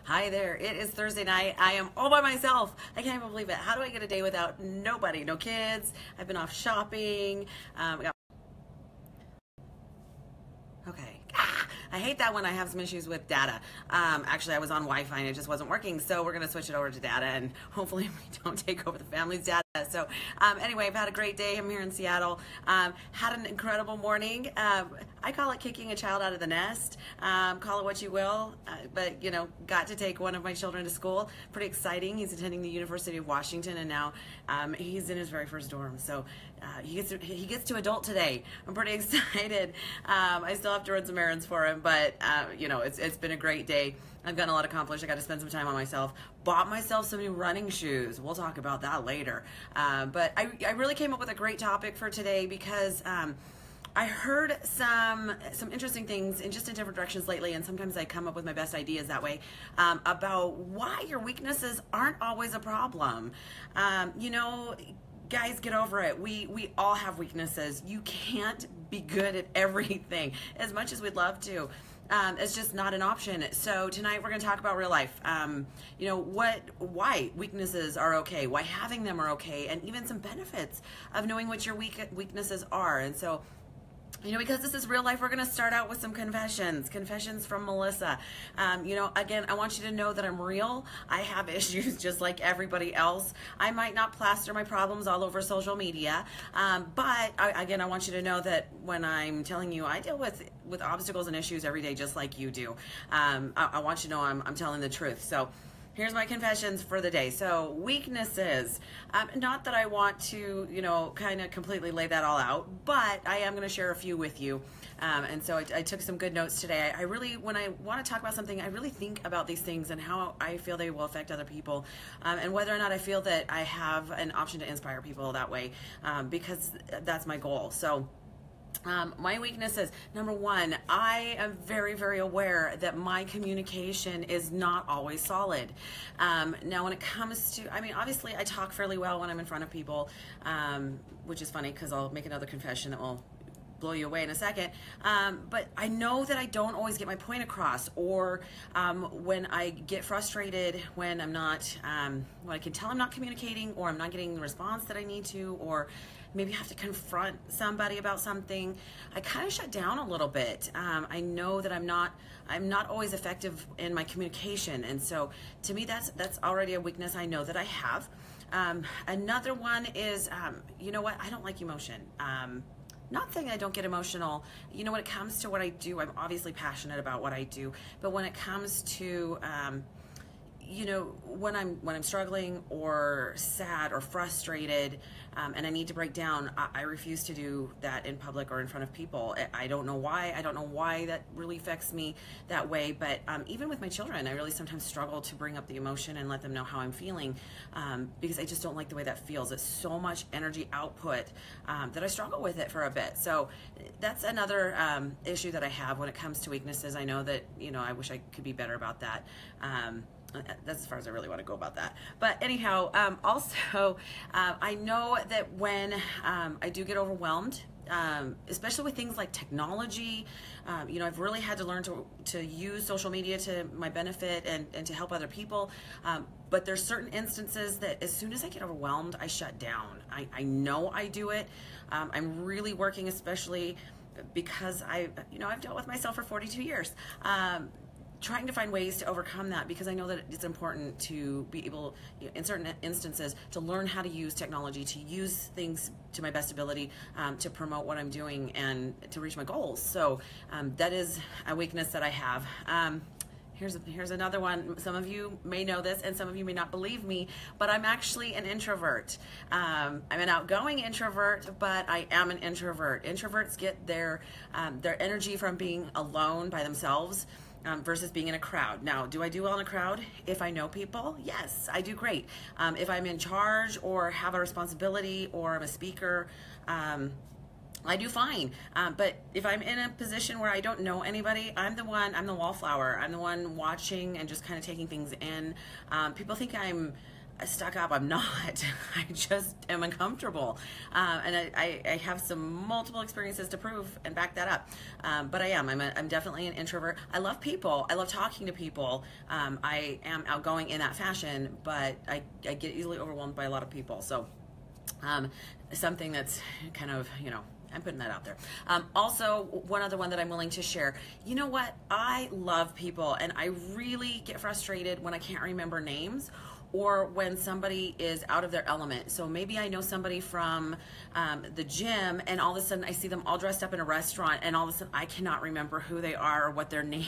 Hi there. It is Thursday night. I am all by myself. I can't even believe it. How do I get a day without nobody? No kids. I've been off shopping. Okay. I hate that when I have some issues with data. Actually, I was on Wi-Fi and it just wasn't working. So we're going to switch it over to data and hopefully we don't take over the family's data. So anyway, I've had a great day. I'm here in Seattle. Had an incredible morning. I call it kicking a child out of the nest. Call it what you will. But, you know, got to take one of my children to school. Pretty exciting. He's attending the University of Washington and now he's in his very first dorm. So he gets to adult today. I'm pretty excited. I still have to run some errands for him, but you know, it's been a great day. I've gotten a lot accomplished. I got to spend some time on myself. Bought myself some new running shoes. We'll talk about that later. But I really came up with a great topic for today because I heard some interesting things in different directions lately, and sometimes I come up with my best ideas that way, about why your weaknesses aren't always a problem. You know, guys, get over it. We all have weaknesses. You can't be good at everything as much as we'd love to. It's just not an option. So tonight we're going to talk about real life. You know, why weaknesses are okay, why having them are okay, and even some benefits of knowing what your weaknesses are. And so, you know, because this is real life, we're going to start out with some confessions from Melissa. You know, again, I want you to know that I'm real. I have issues just like everybody else. I might not plaster my problems all over social media, but again, I want you to know that when I'm telling you I deal with obstacles and issues every day just like you do. I want you to know I'm telling the truth. So here's my confessions for the day. So weaknesses, not that I want to, you know, kind of completely lay that all out, but I am going to share a few with you. And so I took some good notes today. I really, when I want to talk about something, I really think about these things and how I feel they will affect other people, and whether or not I feel that I have an option to inspire people that way, because that's my goal. So my weaknesses, number one, I am very, very aware that my communication is not always solid. Now, when it comes to, I mean, obviously I talk fairly well when I'm in front of people, which is funny because I'll make another confession that will blow you away in a second. But I know that I don't always get my point across, or when I get frustrated, when I'm not, when I can tell I'm not communicating, or I'm not getting the response that I need to, or maybe have to confront somebody about something, I kind of shut down a little bit. I know that I'm not always effective in my communication, and so to me that's already a weakness I know that I have. Another one is, you know what, I don't like emotion. Not saying I don't get emotional. You know, when it comes to what I do, I'm obviously passionate about what I do, but when it comes to you know, when I'm struggling or sad or frustrated, and I need to break down, I refuse to do that in public or in front of people. I don't know why. I don't know why that really affects me that way. But even with my children, I really sometimes struggle to bring up the emotion and let them know how I'm feeling, because I just don't like the way that feels. It's so much energy output that I struggle with it for a bit. So that's another issue that I have when it comes to weaknesses. I know that, you know, I wish I could be better about that. That's as far as I really want to go about that. But anyhow, also, I know that when I do get overwhelmed, especially with things like technology, you know, I've really had to learn to use social media to my benefit and to help other people. But there's certain instances that as soon as I get overwhelmed, I shut down. I know I do it. I'm really working, especially because I've dealt with myself for 42 years. Trying to find ways to overcome that, because I know that it's important to be able, in certain instances, to learn how to use technology, to use things to my best ability, to promote what I'm doing and to reach my goals. So that is a weakness that I have. Here's another one. Some of you may know this and some of you may not believe me, but I'm actually an introvert. I'm an outgoing introvert, but I am an introvert. Introverts get their energy from being alone by themselves, versus being in a crowd. Now, do I do well in a crowd? If I know people, yes, I do great. If I'm in charge or have a responsibility or I'm a speaker, I do fine. But if I'm in a position where I don't know anybody, I'm the wallflower. I'm the one watching and just kind of taking things in. People think I'm stuck up. I'm not. I just am uncomfortable. And I have some multiple experiences to prove and back that up. But I am. I'm definitely an introvert. I love people. I love talking to people. I am outgoing in that fashion, but I get easily overwhelmed by a lot of people. So something that's kind of, I'm putting that out there. Also, one other one that I'm willing to share. You know what? I love people, and I really get frustrated when I can't remember names or when somebody is out of their element. So maybe I know somebody from the gym, and all of a sudden I see them all dressed up in a restaurant, and all of a sudden I cannot remember who they are or what their name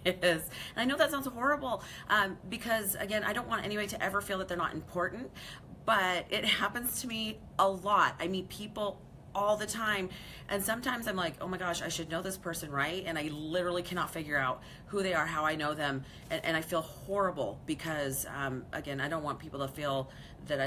is. And I know that sounds horrible because, again, I don't want anybody to ever feel that they're not important, but it happens to me a lot. I meet people all the time, and sometimes I'm like, oh my gosh, I should know this person, right? And I literally cannot figure out who they are, how I know them, and I feel horrible because again, I don't want people to feel that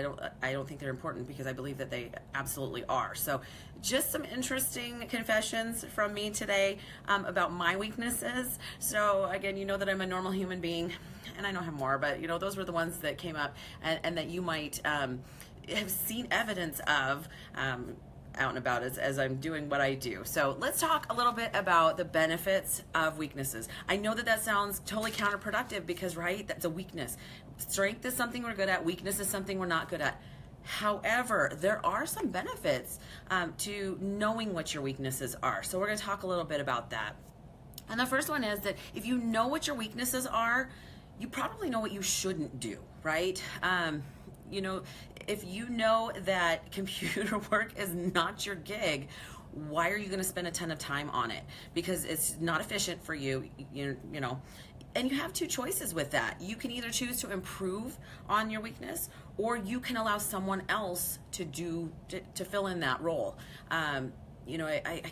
I don't think they're important, because I believe that they absolutely are. So just some interesting confessions from me today about my weaknesses. So again, you know that I'm a normal human being, and I know I have more, but those were the ones that came up and that you might have seen evidence of out and about as I'm doing what I do. So let's talk a little bit about the benefits of weaknesses. I know that sounds totally counterproductive because, right, that's a weakness. Strength is something we're good at. Weakness is something we're not good at. However, there are some benefits to knowing what your weaknesses are. So we're going to talk a little bit about that. And the first one is that if you know what your weaknesses are, you probably know what you shouldn't do, right? If you know that computer work is not your gig, why are you going to spend a ton of time on it? Because it's not efficient for you, and you have two choices with that. You can either choose to improve on your weakness, or you can allow someone else to fill in that role. I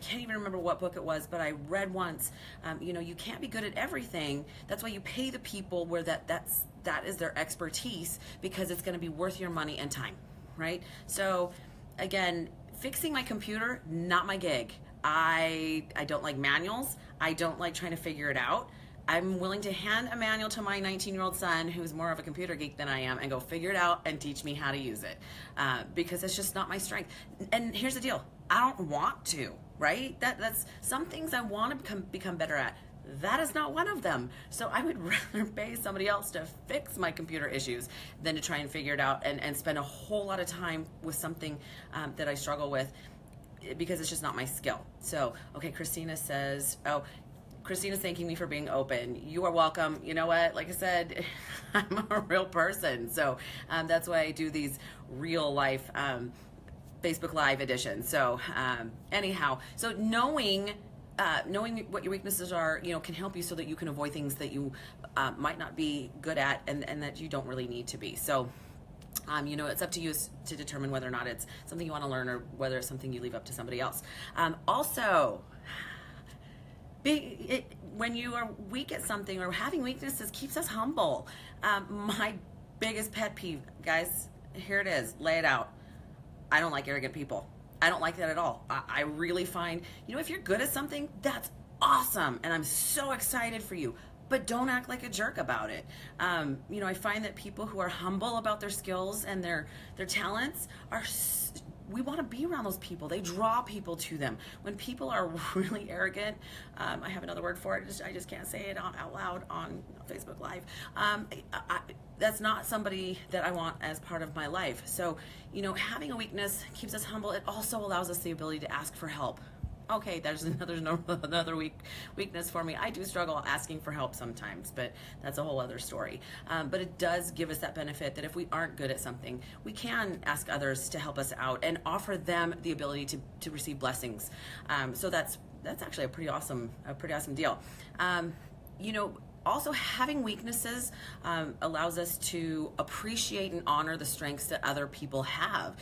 can't even remember what book it was, but I read once, you can't be good at everything. That's why you pay the people where that is their expertise, because it's going to be worth your money and time, right? So again, fixing my computer, not my gig. I don't like manuals. I don't like trying to figure it out. I'm willing to hand a manual to my 19-year-old son, who's more of a computer geek than I am, and go figure it out and teach me how to use it, because it's just not my strength. And here's the deal. I don't want to, right? That's some things I want to become better at. That is not one of them. So I would rather pay somebody else to fix my computer issues than to try and figure it out and spend a whole lot of time with something that I struggle with, because it's just not my skill. So, okay, Christina's thanking me for being open. You are welcome. You know what? Like I said, I'm a real person. So that's why I do these real life Facebook Live editions. So anyhow, so knowing what your weaknesses are, can help you so that you can avoid things that you might not be good at and that you don't really need to be. So, it's up to you to determine whether or not it's something you want to learn or whether it's something you leave up to somebody else. Also, when you are weak at something or having weaknesses keeps us humble. My biggest pet peeve, guys, here it is, lay it out. I don't like arrogant people. I don't like that at all. I really find, if you're good at something, that's awesome. And I'm so excited for you. But don't act like a jerk about it. I find that people who are humble about their skills and their talents we want to be around those people. They draw people to them. When people are really arrogant, I have another word for it. I just can't say it out loud on Facebook Live. That's not somebody that I want as part of my life. So, having a weakness keeps us humble. It also allows us the ability to ask for help. Okay, there's another weakness for me. I do struggle asking for help sometimes, but that's a whole other story. But it does give us that benefit that if we aren't good at something, we can ask others to help us out and offer them the ability to receive blessings. So that's actually a pretty awesome deal. Also, having weaknesses allows us to appreciate and honor the strengths that other people have.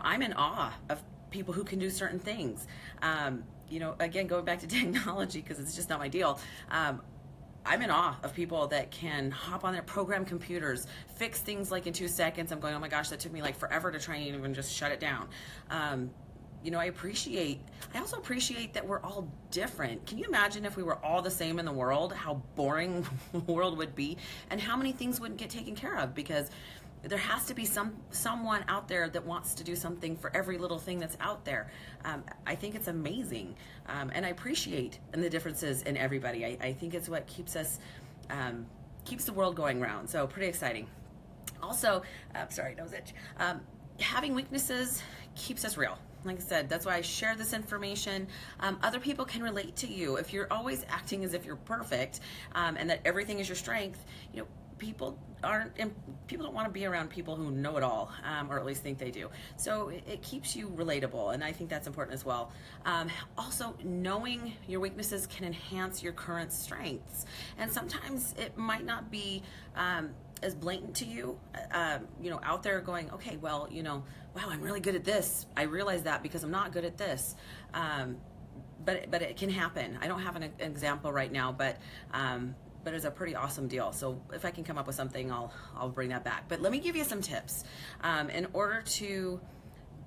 I'm in awe of people who can do certain things. Again, going back to technology, because it's just not my deal. I'm in awe of people that can hop on their program computers, fix things like in 2 seconds. I'm going, oh my gosh, that took me like forever to try and even just shut it down. I also appreciate that we're all different. Can you imagine if we were all the same in the world, how boring the world would be and how many things wouldn't get taken care of? Because there has to be someone out there that wants to do something for every little thing that's out there. I think it's amazing. And I appreciate the differences in everybody. I think it's what keeps keeps the world going round. So pretty exciting. Also, sorry, nose itch. Having weaknesses keeps us real. Like I said, that's why I share this information. Other people can relate to you. If you're always acting as if you're perfect and that everything is your strength, people don't want to be around people who know it all, or at least think they do. So it keeps you relatable, and I think that's important as well. Also, knowing your weaknesses can enhance your current strengths, and sometimes it might not be as blatant to you, out there going, okay, well, wow, I'm really good at this. I realize that because I'm not good at this. But it can happen. I don't have an example right now, but it's a pretty awesome deal. So if I can come up with something, I'll bring that back. But let me give you some tips in order to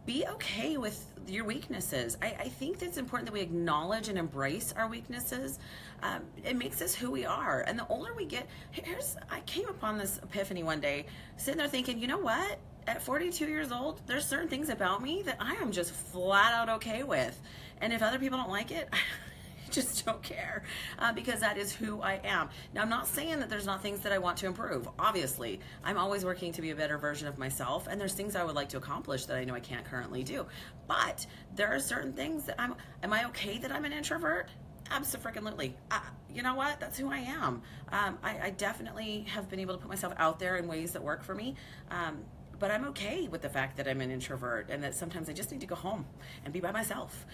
be okay with your weaknesses. I think that it's important that we acknowledge and embrace our weaknesses. It makes us who we are. And the older we get, I came upon this epiphany one day, sitting there thinking, you know what? At 42 years old, there's certain things about me that I am just flat out okay with. And if other people don't like it, just don't care, because that is who I am. Now, I'm not saying that there's not things that I want to improve. Obviously, I'm always working to be a better version of myself, and there's things I would like to accomplish that I know I can't currently do. But there are certain things that am I okay that I'm an introvert? Absolutely. You know what? That's who I am. I definitely have been able to put myself out there in ways that work for me. But I'm okay with the fact that I'm an introvert and that sometimes I just need to go home and be by myself.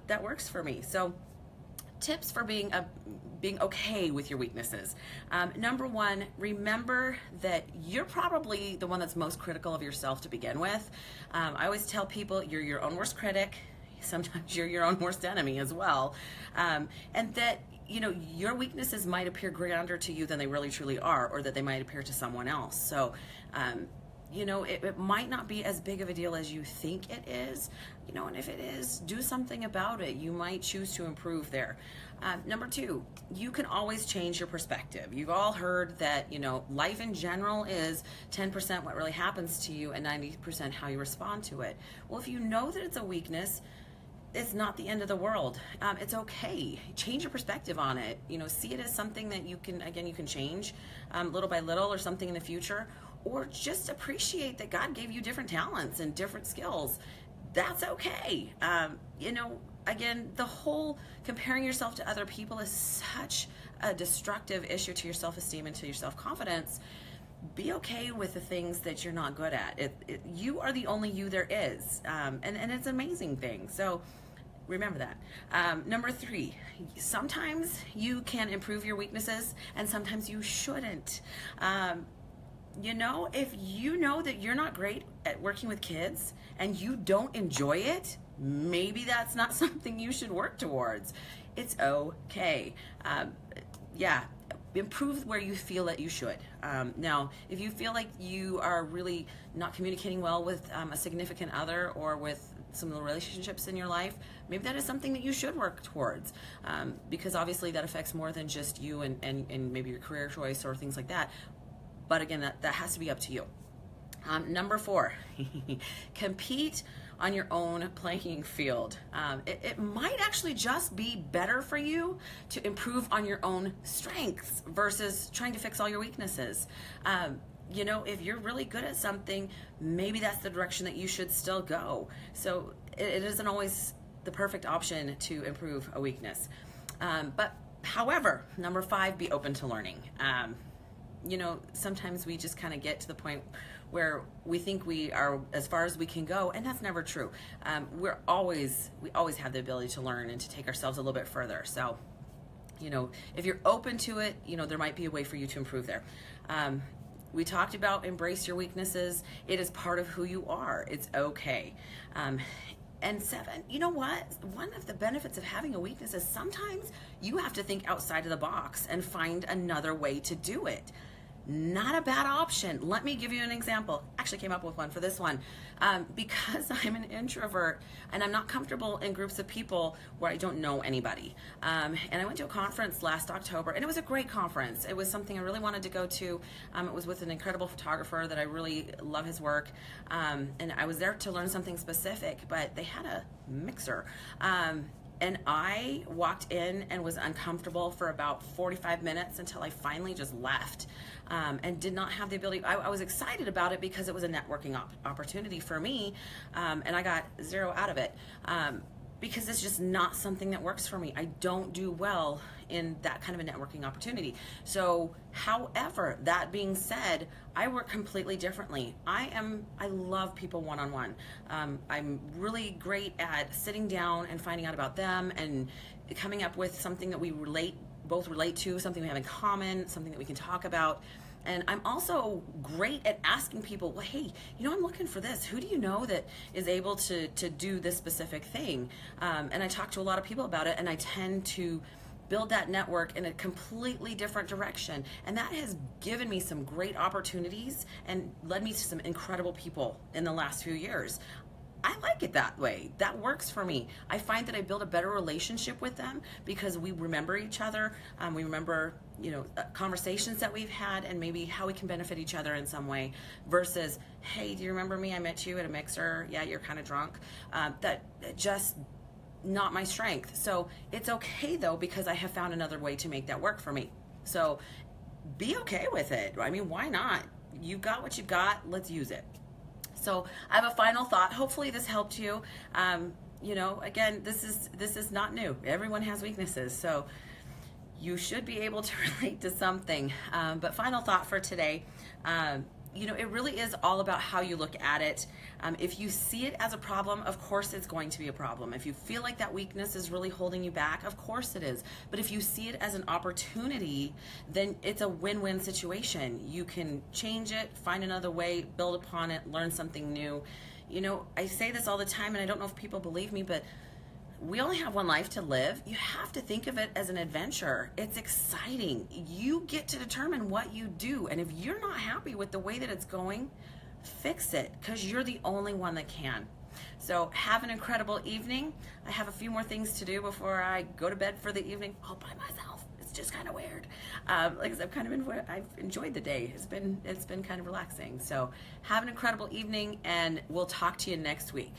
That works for me. So tips for being okay with your weaknesses. Number one, remember that you're probably the one that's most critical of yourself to begin with. I always tell people you're your own worst critic. Sometimes you're your own worst enemy as well. And that your weaknesses might appear grander to you than they really truly are, or that they might appear to someone else. So it might not be as big of a deal as you think it is, and if it is, do something about it. You might choose to improve there. Number two, you can always change your perspective. You've all heard that, life in general is 10% what really happens to you and 90% how you respond to it. Well, if you know that it's a weakness, it's not the end of the world. It's okay. Change your perspective on it. See it as something that you can change little by little, or something in the future. Or just appreciate that God gave you different talents and different skills. That's okay. Again, the whole comparing yourself to other people is such a destructive issue to your self-esteem and to your self-confidence. Be okay with the things that you're not good at. You are the only you there is. And it's an amazing thing. So remember that. Number three, sometimes you can improve your weaknesses and sometimes you shouldn't. If you know that you're not great at working with kids and you don't enjoy it, maybe that's not something you should work towards. It's okay. Improve where you feel that you should. Now, if you feel like you are really not communicating well with a significant other or with some of the relationships in your life, maybe that is something that you should work towards, because obviously that affects more than just you and maybe your career choice or things like that. But again, that has to be up to you. Number four, compete on your own playing field. It might actually just be better for you to improve on your own strengths versus trying to fix all your weaknesses. If you're really good at something, maybe that's the direction that you should still go. So it isn't always the perfect option to improve a weakness. But however, number five, be open to learning. Sometimes we just kind of get to the point where we think we are as far as we can go, and that's never true. We always have the ability to learn and to take ourselves a little bit further. So, if you're open to it, there might be a way for you to improve there. We talked about embrace your weaknesses. It is part of who you are. It's okay. And seven, you know what? One of the benefits of having a weakness is sometimes you have to think outside of the box and find another way to do it. not a bad option. Let me give you an example. Actually came up with one for this one. Because I'm an introvert and I'm not comfortable in groups of people where I don't know anybody. And I went to a conference last October, and it was a great conference. It was something I really wanted to go to. It was with an incredible photographer that I really love his work. And I was there to learn something specific, but they had a mixer. And I walked in and was uncomfortable for about 45 minutes until I finally just left, and did not have the ability. I was excited about it because it was a networking opportunity for me, and I got zero out of it, because it's just not something that works for me. I don't do well in that kind of a networking opportunity. So, however, that being said, I work completely differently. I love people one-on-one. I'm really great at sitting down and finding out about them and coming up with something that we both relate to, something we have in common, something that we can talk about. And I'm also great at asking people, well, hey, I'm looking for this. Who do you know that is able to do this specific thing? And I talk to a lot of people about it, and I tend to build that network in a completely different direction. And that has given me some great opportunities and led me to some incredible people in the last few years. I like it that way. That works for me. I find that I build a better relationship with them because we remember each other. We remember, conversations that we've had and maybe how we can benefit each other in some way, versus, hey, do you remember me? I met you at a mixer. Yeah, you're kind of drunk. That just not my strength. So it's okay though, because I have found another way to make that work for me. So be okay with it. I mean, why not? You got what you got. Let's use it. So I have a final thought. Hopefully this helped you. Again, this is not new. Everyone has weaknesses, so you should be able to relate to something. But final thought for today. It really is all about how you look at it. If you see it as a problem, of course it's going to be a problem. If you feel like that weakness is really holding you back, of course it is. But if you see it as an opportunity, then it's a win-win situation. You can change it, find another way, build upon it, learn something new. I say this all the time, and I don't know if people believe me, but we only have one life to live. You have to think of it as an adventure. It's exciting. You get to determine what you do. And if you're not happy with the way that it's going, fix it, because you're the only one that can. So have an incredible evening. I have a few more things to do before I go to bed for the evening all by myself. It's just kind of weird. Like I said, I've enjoyed the day. It's been kind of relaxing. So have an incredible evening, and we'll talk to you next week.